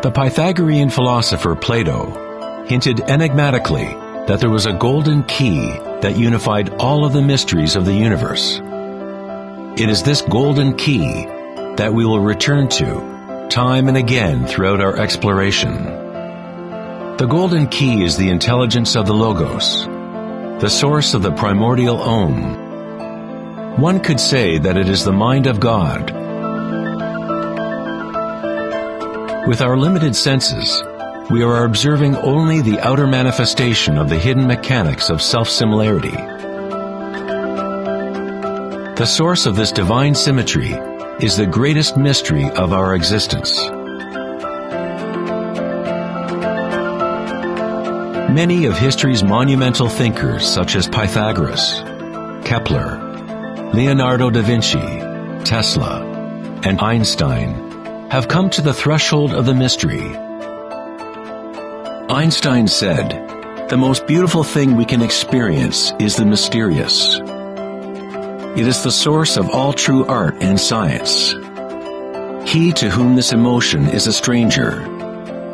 The Pythagorean philosopher Plato hinted enigmatically that there was a golden key that unified all of the mysteries of the universe. It is this golden key that we will return to time and again throughout our exploration. The golden key is the intelligence of the Logos, the source of the primordial Om. One could say that it is the mind of God. With our limited senses, we are observing only the outer manifestation of the hidden mechanics of self-similarity. The source of this divine symmetry is the greatest mystery of our existence. Many of history's monumental thinkers, such as Pythagoras, Kepler, Leonardo da Vinci, Tesla, and Einstein, have come to the threshold of the mystery. Einstein said, "The most beautiful thing we can experience is the mysterious. It is the source of all true art and science. He to whom this emotion is a stranger,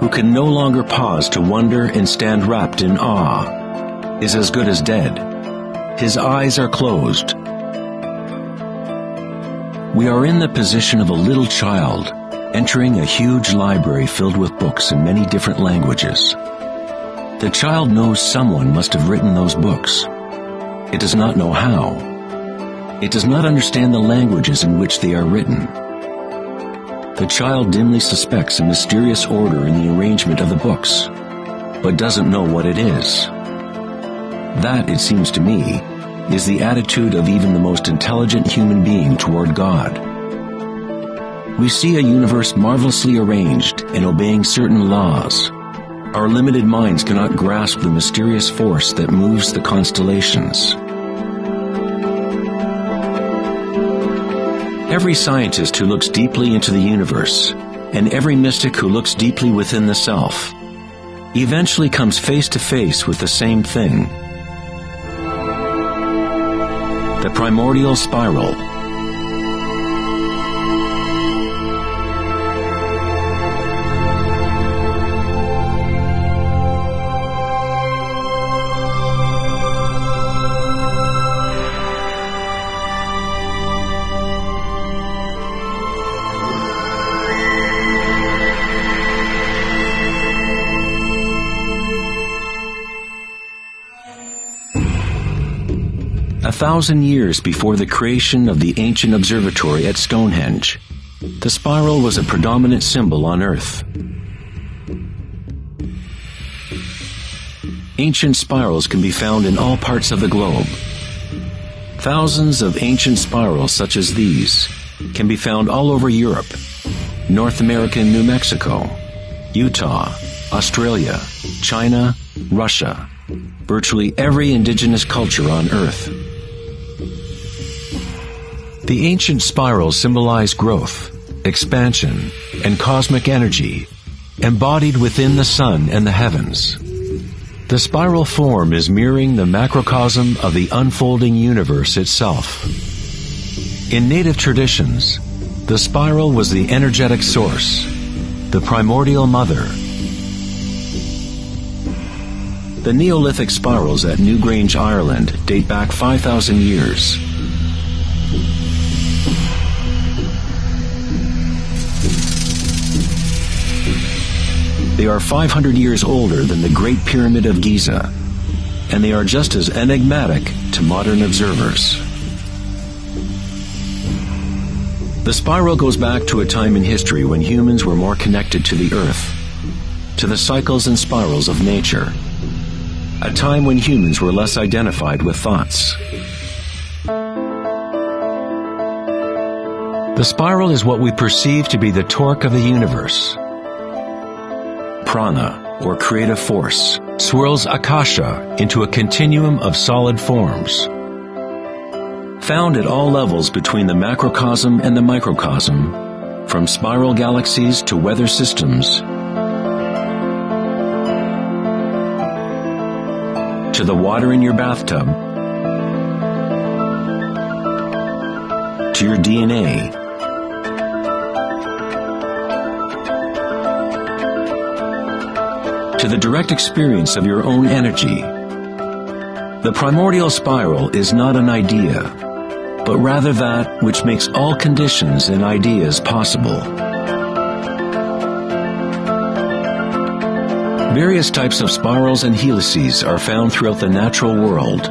who can no longer pause to wonder and stand wrapped in awe, is as good as dead. His eyes are closed." We are in the position of a little child entering a huge library filled with books in many different languages. The child knows someone must have written those books. It does not know how. It does not understand the languages in which they are written. The child dimly suspects a mysterious order in the arrangement of the books, but doesn't know what it is. That, it seems to me, is the attitude of even the most intelligent human being toward God. We see a universe marvelously arranged and obeying certain laws. Our limited minds cannot grasp the mysterious force that moves the constellations. Every scientist who looks deeply into the universe, and every mystic who looks deeply within the self, eventually comes face to face with the same thing. The primordial spiral. A 1,000 years before the creation of the ancient observatory at Stonehenge, the spiral was a predominant symbol on Earth. Ancient spirals can be found in all parts of the globe. Thousands of ancient spirals such as these can be found all over Europe, North America and New Mexico, Utah, Australia, China, Russia, virtually every indigenous culture on Earth. The ancient spirals symbolize growth, expansion, and cosmic energy, embodied within the sun and the heavens. The spiral form is mirroring the macrocosm of the unfolding universe itself. In native traditions, the spiral was the energetic source, the primordial mother. The Neolithic spirals at Newgrange, Ireland date back 5,000 years. They are 500 years older than the Great Pyramid of Giza, and they are just as enigmatic to modern observers. The spiral goes back to a time in history when humans were more connected to the Earth, to the cycles and spirals of nature, a time when humans were less identified with thoughts. The spiral is what we perceive to be the torque of the universe. Prana, or creative force, swirls akasha into a continuum of solid forms. Found at all levels between the macrocosm and the microcosm, from spiral galaxies to weather systems, to the water in your bathtub, to your DNA, to the direct experience of your own energy. The primordial spiral is not an idea, but rather that which makes all conditions and ideas possible. Various types of spirals and helices are found throughout the natural world.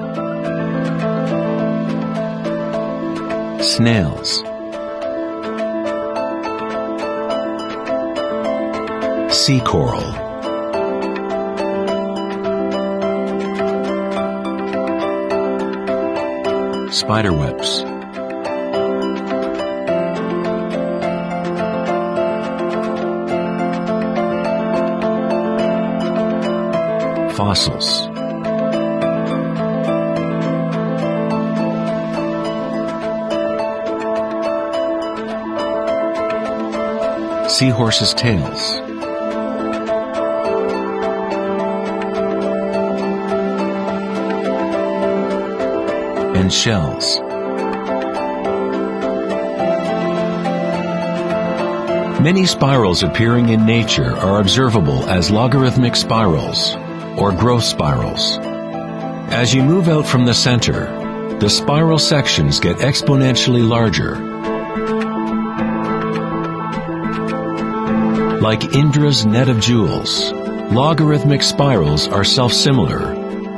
Snails, sea coral, spider webs, fossils, seahorses' tails, and shells. Many spirals appearing in nature are observable as logarithmic spirals, or growth spirals. As you move out from the center, the spiral sections get exponentially larger. Like Indra's net of jewels, logarithmic spirals are self-similar,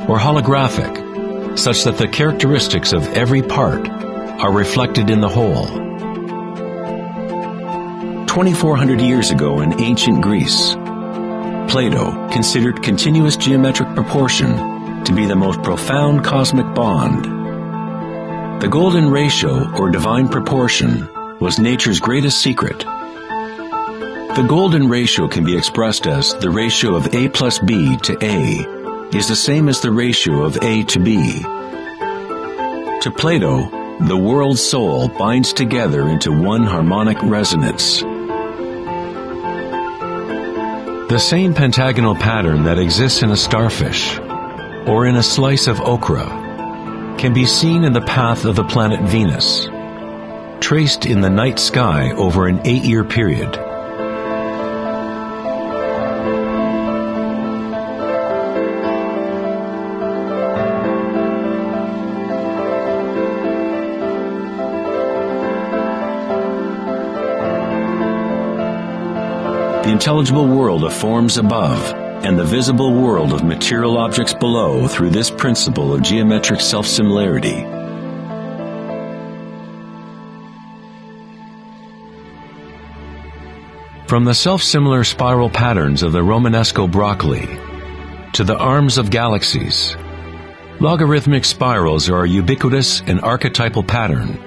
or holographic, such that the characteristics of every part are reflected in the whole. 2,400 years ago in ancient Greece, Plato considered continuous geometric proportion to be the most profound cosmic bond. The golden ratio, or divine proportion, was nature's greatest secret. The golden ratio can be expressed as the ratio of A plus B to A is the same as the ratio of A to B. To Plato, the world's soul binds together into one harmonic resonance. The same pentagonal pattern that exists in a starfish or in a slice of okra can be seen in the path of the planet Venus, traced in the night sky over an 8-year period. The intelligible world of forms above and the visible world of material objects below through this principle of geometric self-similarity. From the self-similar spiral patterns of the Romanesco broccoli to the arms of galaxies, logarithmic spirals are a ubiquitous and archetypal pattern.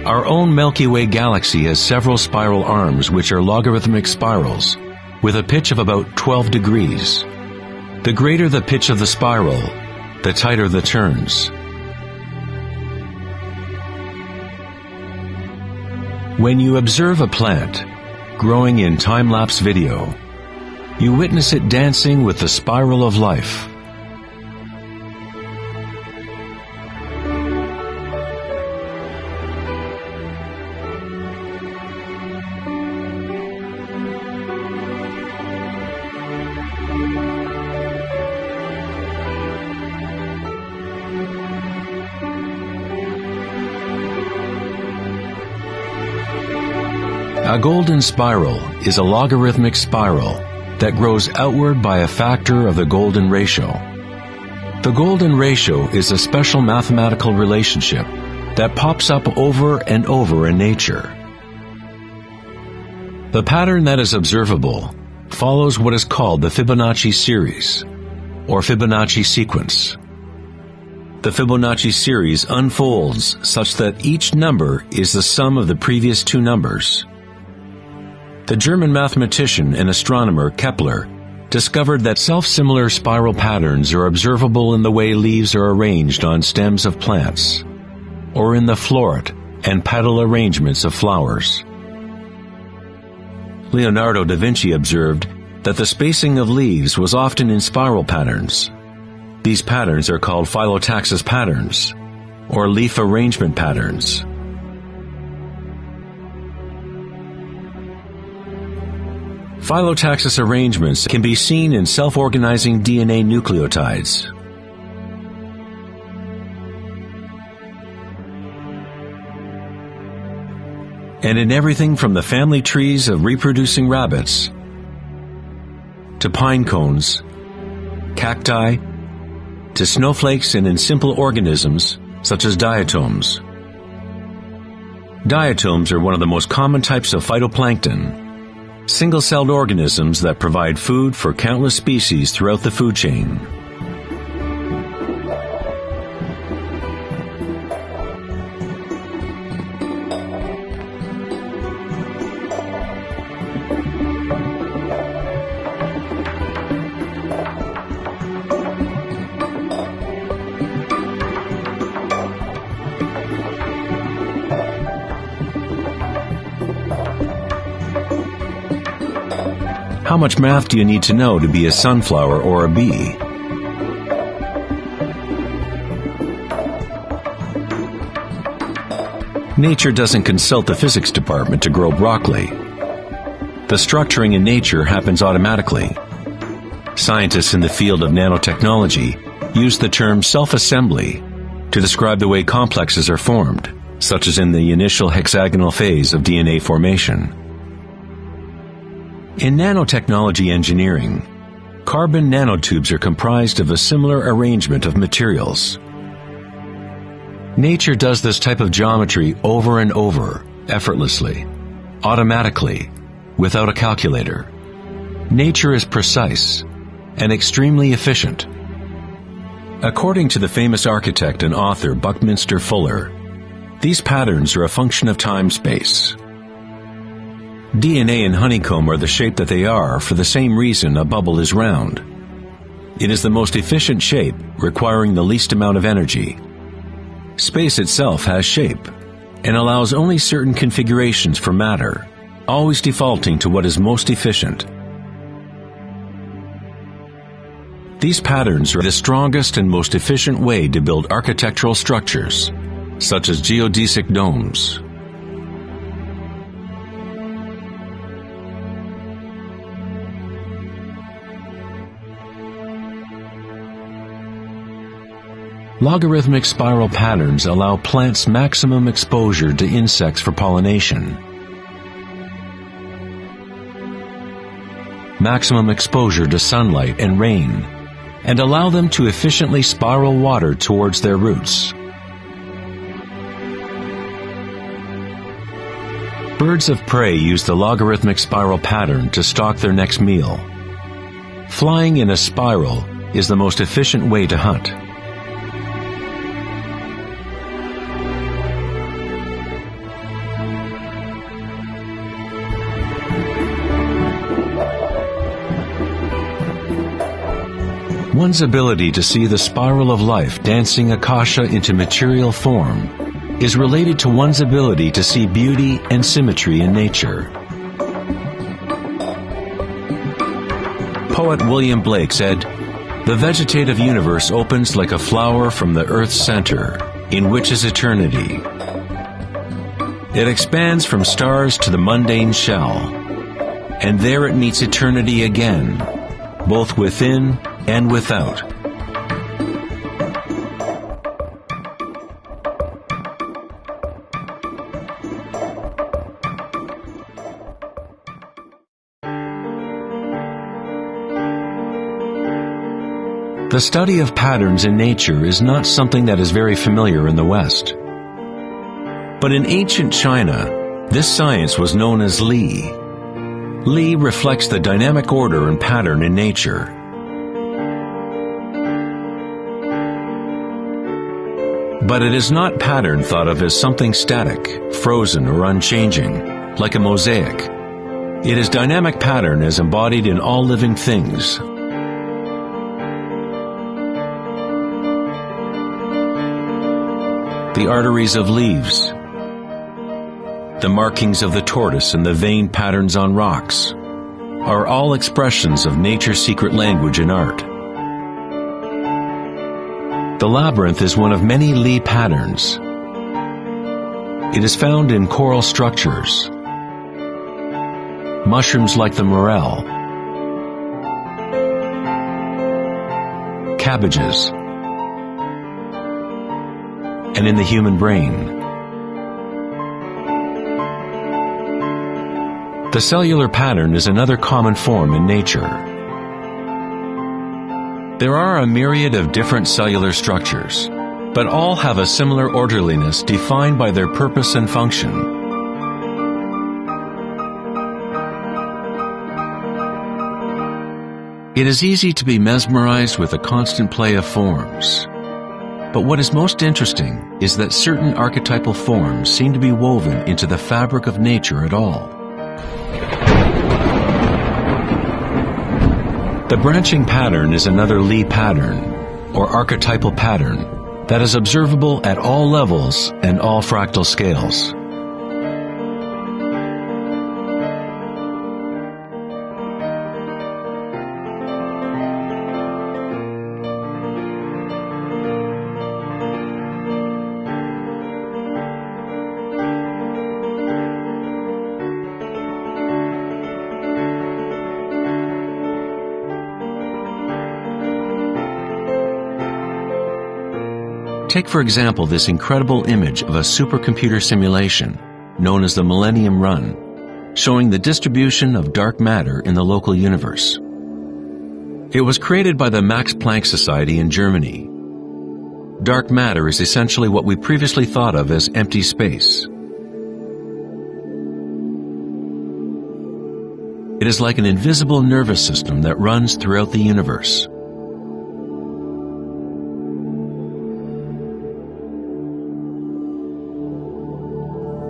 Our own Milky Way galaxy has several spiral arms which are logarithmic spirals with a pitch of about 12 degrees. The greater the pitch of the spiral, the tighter the turns. When you observe a plant growing in time-lapse video, you witness it dancing with the spiral of life. A golden spiral is a logarithmic spiral that grows outward by a factor of the golden ratio. The golden ratio is a special mathematical relationship that pops up over and over in nature. The pattern that is observable follows what is called the Fibonacci series, or Fibonacci sequence. The Fibonacci series unfolds such that each number is the sum of the previous two numbers. The German mathematician and astronomer Kepler discovered that self-similar spiral patterns are observable in the way leaves are arranged on stems of plants, or in the floret and petal arrangements of flowers. Leonardo da Vinci observed that the spacing of leaves was often in spiral patterns. These patterns are called phyllotaxis patterns, or leaf arrangement patterns. Phyllotaxis arrangements can be seen in self-organizing DNA nucleotides. And in everything from the family trees of reproducing rabbits to pine cones, cacti, to snowflakes, and in simple organisms such as diatoms. Diatoms are one of the most common types of phytoplankton, single-celled organisms that provide food for countless species throughout the food chain. How much math do you need to know to be a sunflower or a bee? Nature doesn't consult the physics department to grow broccoli. The structuring in nature happens automatically. Scientists in the field of nanotechnology use the term self-assembly to describe the way complexes are formed, such as in the initial hexagonal phase of DNA formation. In nanotechnology engineering, carbon nanotubes are comprised of a similar arrangement of materials. Nature does this type of geometry over and over, effortlessly, automatically, without a calculator. Nature is precise and extremely efficient. According to the famous architect and author Buckminster Fuller, these patterns are a function of time-space. DNA and honeycomb are the shape that they are for the same reason a bubble is round. It is the most efficient shape, requiring the least amount of energy. Space itself has shape, and allows only certain configurations for matter, always defaulting to what is most efficient. These patterns are the strongest and most efficient way to build architectural structures, such as geodesic domes. Logarithmic spiral patterns allow plants maximum exposure to insects for pollination, maximum exposure to sunlight and rain, and allow them to efficiently spiral water towards their roots. Birds of prey use the logarithmic spiral pattern to stalk their next meal. Flying in a spiral is the most efficient way to hunt. One's ability to see the spiral of life dancing akasha into material form is related to one's ability to see beauty and symmetry in nature. Poet William Blake said, "The vegetative universe opens like a flower from the earth's center, in which is eternity. It expands from stars to the mundane shell, and there it meets eternity again, both within and without." The study of patterns in nature is not something that is very familiar in the West. But in ancient China, this science was known as Li. Li reflects the dynamic order and pattern in nature. But it is not pattern thought of as something static, frozen, or unchanging, like a mosaic. It is dynamic pattern as embodied in all living things. The arteries of leaves, the markings of the tortoise and the vein patterns on rocks are all expressions of nature's secret language and art. The labyrinth is one of many Li patterns. It is found in coral structures. mushrooms like the morel, cabbages, and in the human brain. The cellular pattern is another common form in nature. There are a myriad of different cellular structures, but all have a similar orderliness defined by their purpose and function. It is easy to be mesmerized with the constant play of forms. But what is most interesting is that certain archetypal forms seem to be woven into the fabric of nature at all. The branching pattern is another Lee pattern, or archetypal pattern, that is observable at all levels and all fractal scales. Take, for example, this incredible image of a supercomputer simulation, known as the Millennium Run, showing the distribution of dark matter in the local universe. It was created by the Max Planck Society in Germany. Dark matter is essentially what we previously thought of as empty space. It is like an invisible nervous system that runs throughout the universe.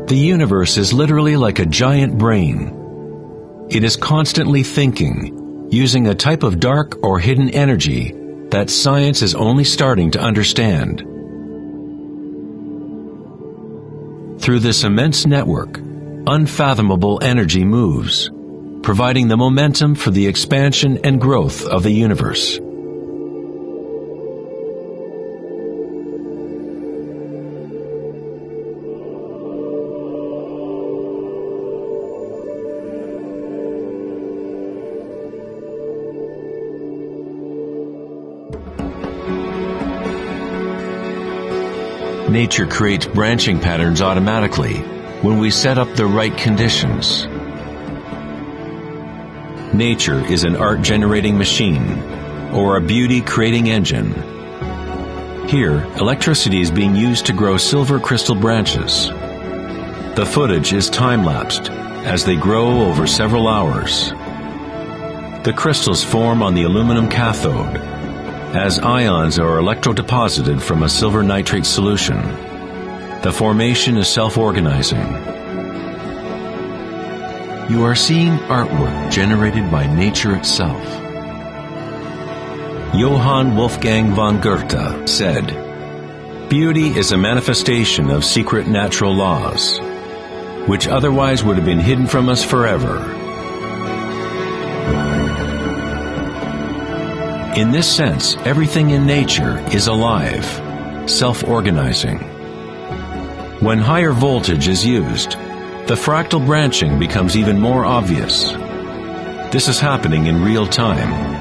The universe is literally like a giant brain. It is constantly thinking, using a type of dark or hidden energy that science is only starting to understand. Through this immense network, unfathomable energy moves, providing the momentum for the expansion and growth of the universe. Nature creates branching patterns automatically when we set up the right conditions. Nature is an art-generating machine, or a beauty-creating engine. Here, electricity is being used to grow silver crystal branches. The footage is time-lapsed as they grow over several hours. The crystals form on the aluminum cathode, as ions are electrodeposited from a silver nitrate solution. The formation is self-organizing. You are seeing artwork generated by nature itself. Johann Wolfgang von Goethe said, "Beauty is a manifestation of secret natural laws, which otherwise would have been hidden from us forever." In this sense, everything in nature is alive, self-organizing. When higher voltage is used, the fractal branching becomes even more obvious. This is happening in real time.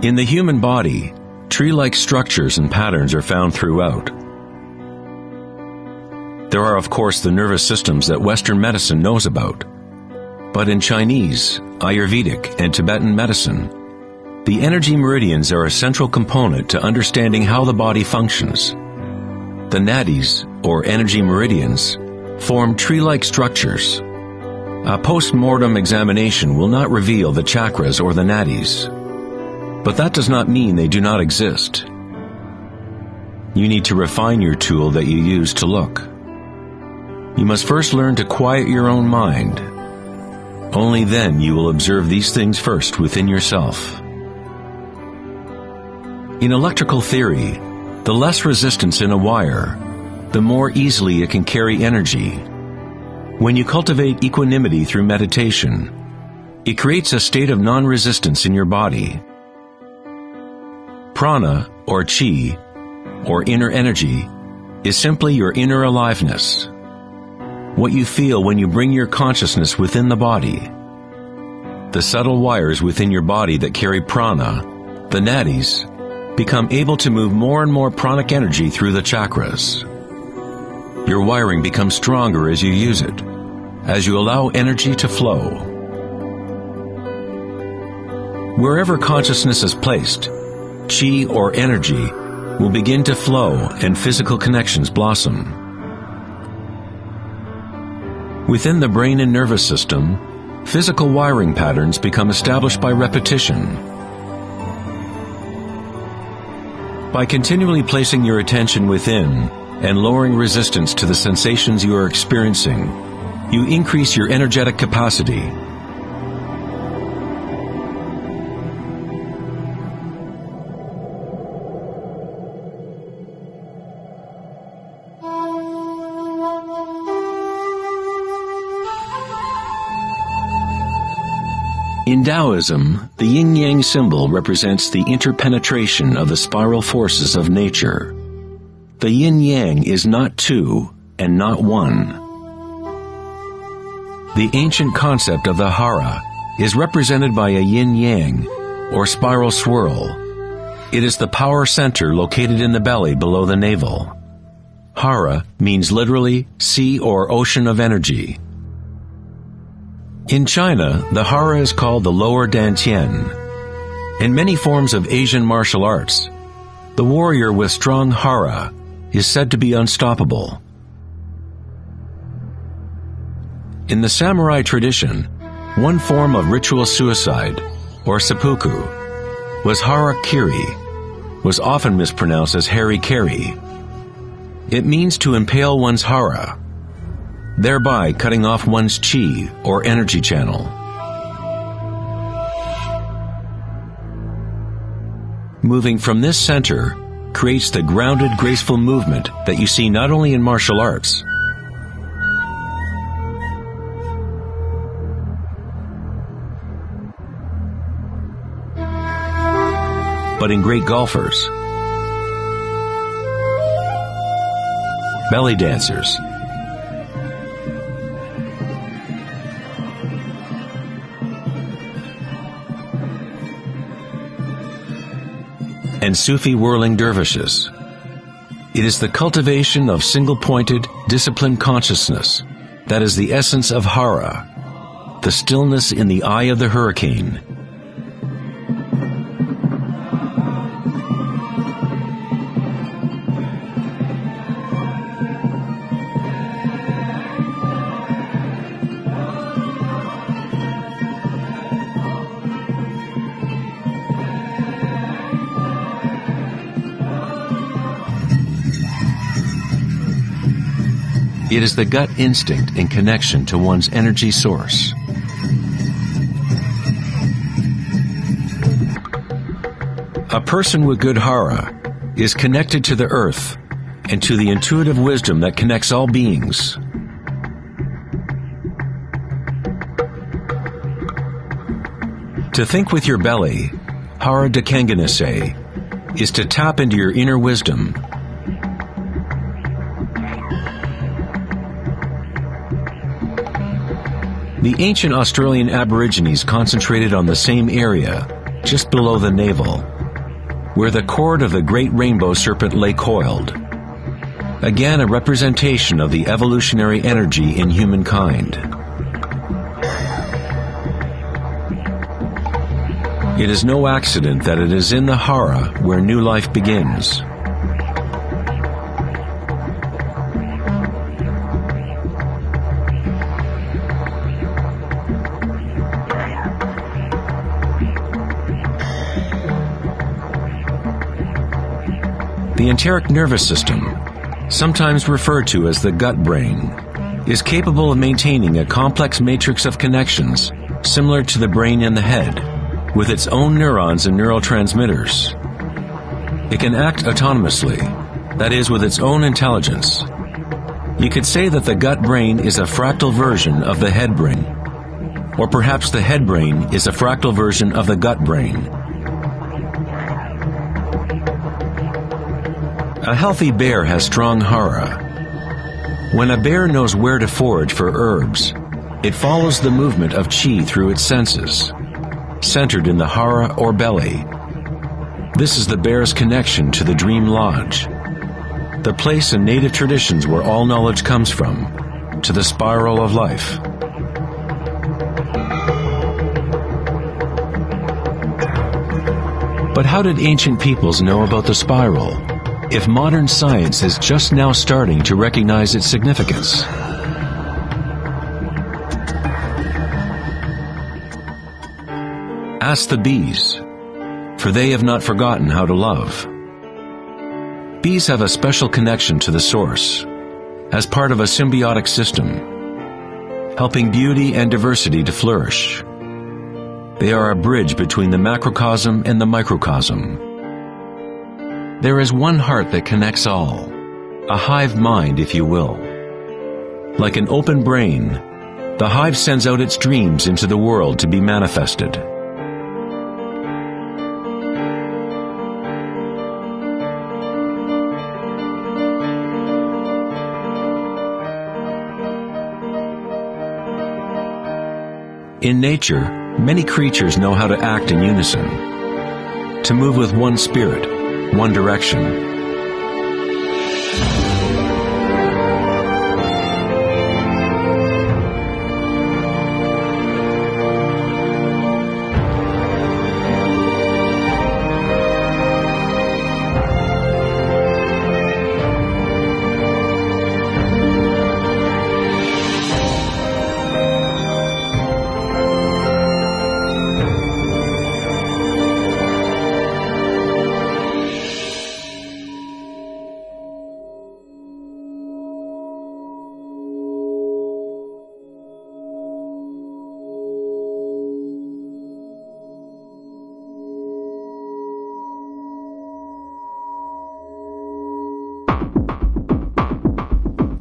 In the human body, tree-like structures and patterns are found throughout. There are, of course, the nervous systems that Western medicine knows about. But in Chinese, Ayurvedic, and Tibetan medicine, the energy meridians are a central component to understanding how the body functions. The nadis, or energy meridians, form tree-like structures. A post-mortem examination will not reveal the chakras or the nadis. But that does not mean they do not exist. You need to refine your tool that you use to look. You must first learn to quiet your own mind. Only then you will observe these things first within yourself. In electrical theory, the less resistance in a wire, the more easily it can carry energy. When you cultivate equanimity through meditation, it creates a state of non-resistance in your body. Prana, or chi, or inner energy, is simply your inner aliveness. What you feel when you bring your consciousness within the body. The subtle wires within your body that carry prana, the nadis, become able to move more and more pranic energy through the chakras. Your wiring becomes stronger as you use it, as you allow energy to flow. Wherever consciousness is placed, chi or energy will begin to flow and physical connections blossom. Within the brain and nervous system, physical wiring patterns become established by repetition. By continually placing your attention within and lowering resistance to the sensations you are experiencing, you increase your energetic capacity. In Taoism, the yin-yang symbol represents the interpenetration of the spiral forces of nature. The yin-yang is not two and not one. The ancient concept of the hara is represented by a yin-yang, or spiral swirl. It is the power center located in the belly below the navel. Hara means literally sea or ocean of energy. In China, the hara is called the lower dantian. In many forms of Asian martial arts, the warrior with strong hara is said to be unstoppable. In the samurai tradition, one form of ritual suicide, or seppuku, was harakiri, was often mispronounced as harikiri. It means to impale one's hara, thereby cutting off one's chi or energy channel. Moving from this center creates the grounded, graceful movement that you see not only in martial arts, but in great golfers, belly dancers, and Sufi whirling dervishes. It is the cultivation of single-pointed, disciplined consciousness that is the essence of hara, the stillness in the eye of the hurricane. It is the gut instinct in connection to one's energy source. A person with good hara is connected to the earth and to the intuitive wisdom that connects all beings. To think with your belly, hara dakanganase, is to tap into your inner wisdom. The ancient Australian Aborigines concentrated on the same area, just below the navel, where the cord of the great rainbow serpent lay coiled. Again, a representation of the evolutionary energy in humankind. It is no accident that it is in the hara where new life begins. The enteric nervous system, sometimes referred to as the gut brain, is capable of maintaining a complex matrix of connections similar to the brain and the head, with its own neurons and neurotransmitters. It can act autonomously, that is, with its own intelligence. You could say that the gut brain is a fractal version of the head brain, or perhaps the head brain is a fractal version of the gut brain. A healthy bear has strong hara. When a bear knows where to forage for herbs, it follows the movement of qi through its senses, centered in the hara or belly. This is the bear's connection to the dream lodge, the place in native traditions where all knowledge comes from, to the spiral of life. But how did ancient peoples know about the spiral, if modern science is just now starting to recognize its significance? Ask the bees, for they have not forgotten how to love. Bees have a special connection to the source, as part of a symbiotic system, helping beauty and diversity to flourish. They are a bridge between the macrocosm and the microcosm. There is one heart that connects all, a hive mind, if you will. Like an open brain, the hive sends out its dreams into the world to be manifested. In nature, many creatures know how to act in unison, to move with one spirit, one direction.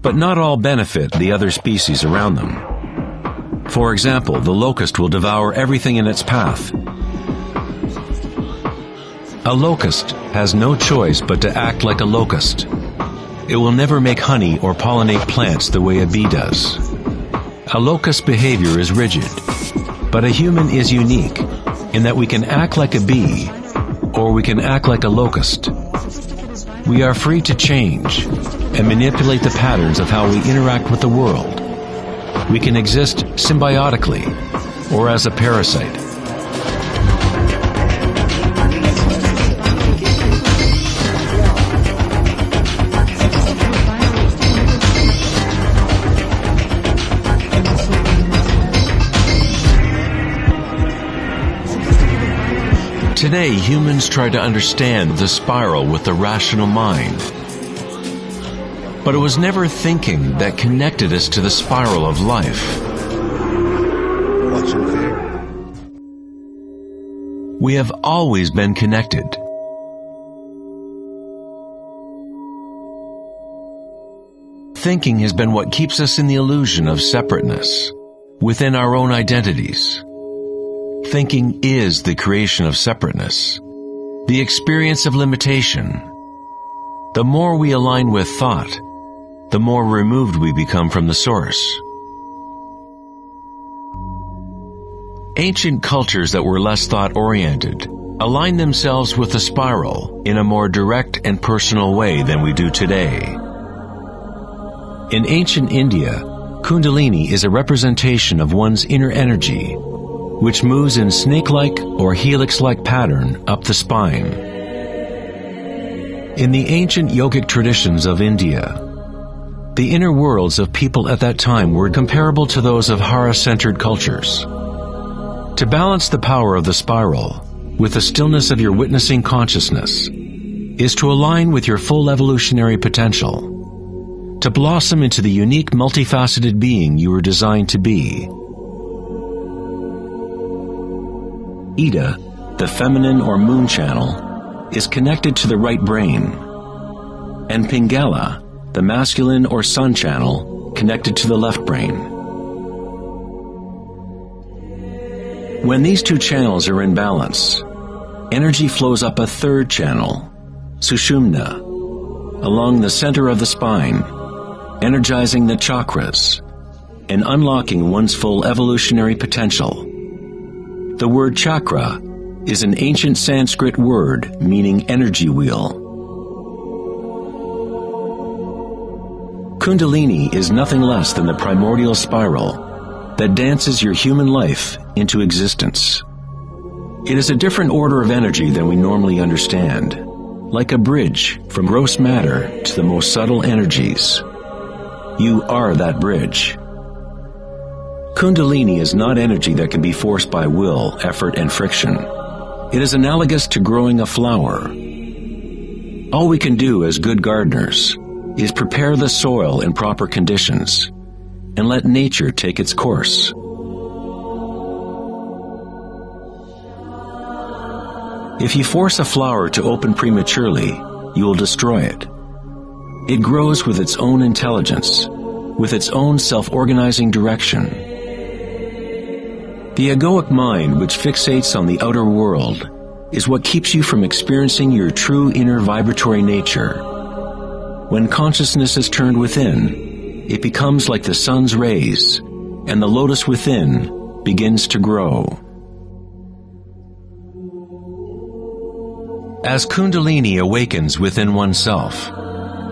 But not all benefit the other species around them. For example, the locust will devour everything in its path. A locust has no choice but to act like a locust. It will never make honey or pollinate plants the way a bee does. A locust's behavior is rigid, but a human is unique in that we can act like a bee or we can act like a locust. We are free to change and manipulate the patterns of how we interact with the world. We can exist symbiotically or as a parasite. Today, humans try to understand the spiral with the rational mind. But it was never thinking that connected us to the spiral of life. What's in there? We have always been connected. Thinking has been what keeps us in the illusion of separateness within our own identities. Thinking is the creation of separateness, the experience of limitation. The more we align with thought, the more removed we become from the source. Ancient cultures that were less thought-oriented aligned themselves with the spiral in a more direct and personal way than we do today. In ancient India, Kundalini is a representation of one's inner energy, which moves in snake-like or helix-like pattern up the spine. In the ancient yogic traditions of India, the inner worlds of people at that time were comparable to those of Hara-centered cultures. To balance the power of the spiral with the stillness of your witnessing consciousness is to align with your full evolutionary potential, to blossom into the unique multifaceted being you were designed to be. Ida, the feminine or moon channel, is connected to the right brain, and Pingala, the masculine or sun channel, connected to the left brain. When these two channels are in balance, energy flows up a third channel, Sushumna, along the center of the spine, energizing the chakras and unlocking one's full evolutionary potential. The word chakra is an ancient Sanskrit word meaning energy wheel. Kundalini is nothing less than the primordial spiral that dances your human life into existence. It is a different order of energy than we normally understand, like a bridge from gross matter to the most subtle energies. You are that bridge. Kundalini is not energy that can be forced by will, effort, and friction. It is analogous to growing a flower. All we can do as good gardeners is prepare the soil in proper conditions and let nature take its course. If you force a flower to open prematurely, you will destroy it. It grows with its own intelligence, with its own self-organizing direction. The egoic mind, which fixates on the outer world, is what keeps you from experiencing your true inner vibratory nature. When consciousness is turned within, it becomes like the sun's rays, and the lotus within begins to grow. As Kundalini awakens within oneself,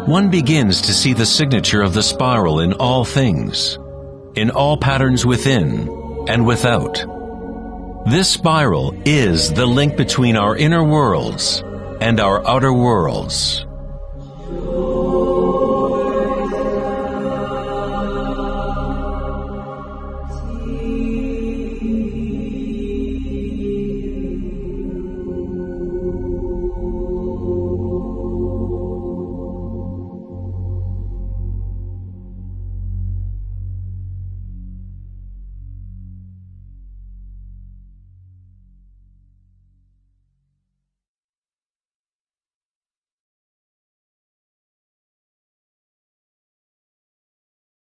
one begins to see the signature of the spiral in all things, in all patterns within and without. This spiral is the link between our inner worlds and our outer worlds.